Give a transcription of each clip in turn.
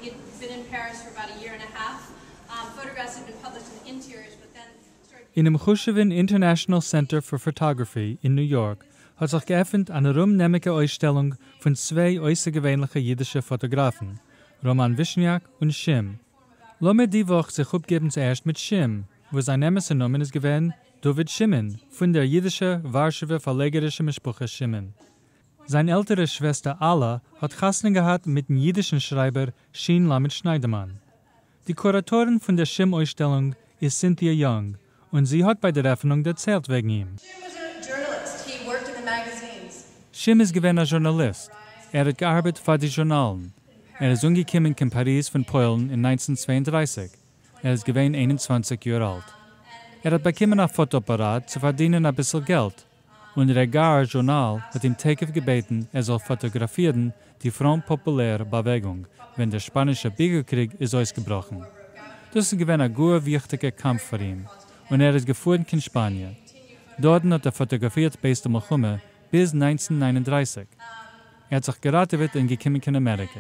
He had been in Paris for about a year and a half. Photographs had been published in the interiors, but then started... In dem Chim International Center for Photography in New York hat sich geöffnet eine rumnehmige Ausstellung von zwei außergewöhnlichen jüdischen Fotografen, Roman Wischniak und Chim. Lass mir die Woche sich aufgeben zuerst mit Chim, wo sein Namen ist gewesen David Shimin von der jüdischen Warschauer verlegerischen Mischbuche Chim. Seine ältere Schwester Alla hat Chasne gehabt mit dem jüdischen Schreiber Shin Lamed Schneiderman. Die Kuratorin von der Chim-Ausstellung ist Cynthia Young und sie hat bei der Eröffnung erzählt wegen ihm. Chim ist gewesen ein Journalist. Hat gearbeitet für die Journalen. Ist umgekommen in Paris von Polen in 1932. Ist gewesen 21 Jahre alt. Hat bekommen ein Fotoapparat zu verdienen ein bisschen Geld. Und der Journal hat ihm täglich gebeten, soll fotografieren die Front Populäre Bewegung, wenn der spanische Bürgerkrieg ist ausgebrochen. Das ist gewesen ein sehr wichtiger Kampf für ihn. Und ist gefahren in Spanien. Dort hat fotografiert bis zum Milchumme bis 1939. Hat sich gerade wieder gekommen in Amerika.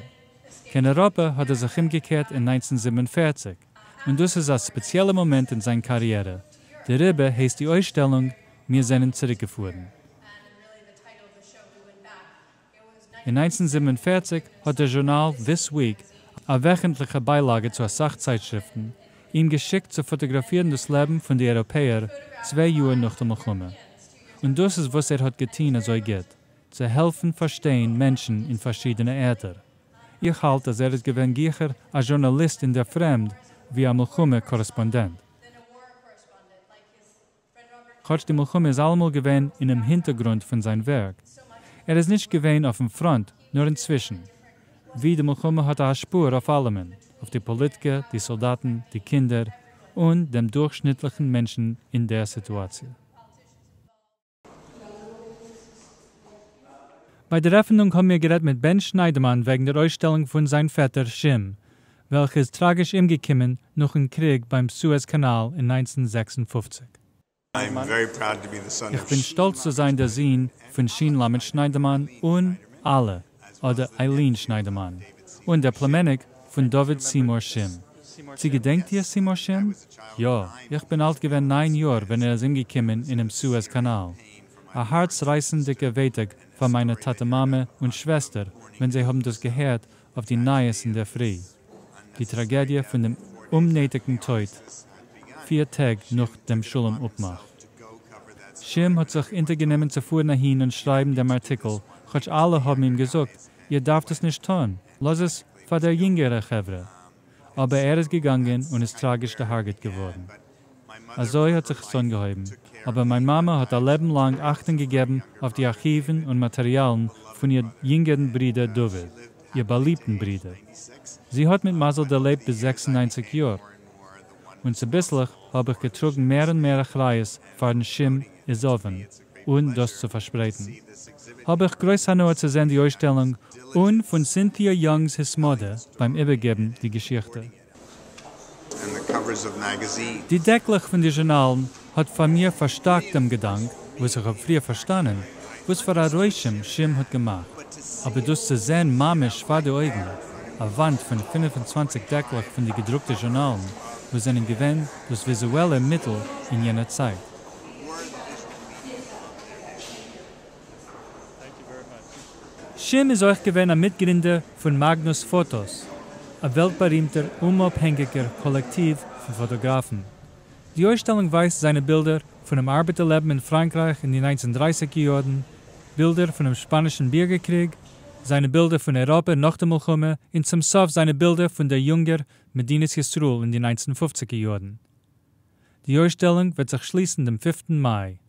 In Europa hat sich umgekehrt in 1947. Und das ist ein spezieller Moment in seiner Karriere. Darüber heißt die Ausstellung Wir sind zurückgeführt. In 1947 hat der Journal This Week eine wöchentliche Beilage zu Sachzeitschriften ihm geschickt zu fotografieren das Leben von den Europäern 2 Jahre nach dem Milchumme. Und das ist, was hat getan, als geht. Zu helfen, verstehen Menschen in verschiedenen Äther. Ich halte, dass ist gewöhnlicher als Journalist in der Fremd wie ein Milchumme-Korrespondent. Trotz dem Milchumme ist allemal gewesen in dem Hintergrund von seinem Werk. Ist nicht gewesen auf dem Front, nur inzwischen. Wie der Milchumme hat eine Spur auf allem, auf die Politiker, die Soldaten, die Kinder und dem durchschnittlichen Menschen in der Situation. Bei der Eröffnung haben wir geredet mit Ben Schneiderman wegen der Ausstellung von seinem Vater Chim, welches tragisch umgekommen nach dem Krieg beim Suezkanal in 1956. Ich bin stolz zu sein, der Sohn von Shin Lamed Schneiderman und Alle, oder Eileen Schneiderman, und der Plemenik von David Seymour Chim. Sie gedenkt ihr Seymour Chim? Ja, ich bin alt gewesen 9 Jahre, wenn ist umgekommen in dem Suezkanal. Ein herzreißender Wettag von meiner Tante Mama und Schwester, wenn sie haben das gehört auf die Neues in der Früh. Die Tragödie von dem unnötigen Tod, 4 Tage nach dem Schulamabmach. Chim hat sich intergenommen zuvor dahin und schreiben dem Artikel, Gott alle haben ihm gesagt, ihr darf das nicht tun, lass es für der jüngere Chevre. Aber ist gegangen und ist tragisch gehärtet geworden. Also hat sich Sohn gehoben. Aber meine Mama hat ein Leben lang Achtung gegeben auf die Archiven und Materialien von ihrem jüngeren Bruder David, ihr beliebten Bruder. Sie hat mit Masel gelebt bis 96 Jahre. Und so bislich habe ich getrogen mehr und mehr Reis für den Chim ist offen und das zu verspreiten. Habe ich groß zu sehen die Ausstellung und von Cynthia Youngs Hismode beim Übergeben die Geschichte. Die Decklich von den Journalen hat von mir verstärkt dem Gedanken, was ich früher verstanden, was für ein Räuschem Chim hat gemacht. Aber das zu sehen, mamisch vor den Augen, eine Wand von 25 Decklich von den gedruckten Journalen, was einen gewinnt das visuelle Mittel in jener Zeit. Chim ist auch gewesen ein Mitgründer von Magnus Fotos, ein weltberühmter, unabhängiger Kollektiv von Fotografen. Die Ausstellung weist seine Bilder von dem Arbeiterleben in Frankreich in den 1930er Jahren, Bilder von dem Spanischen Bürgerkrieg, seine Bilder von Europa nach dem Milchumme und zum Sof seine Bilder von der Jünger Medinas Yisroel in den 1950er Jahren. Die Ausstellung wird sich schließen am 5. Mai.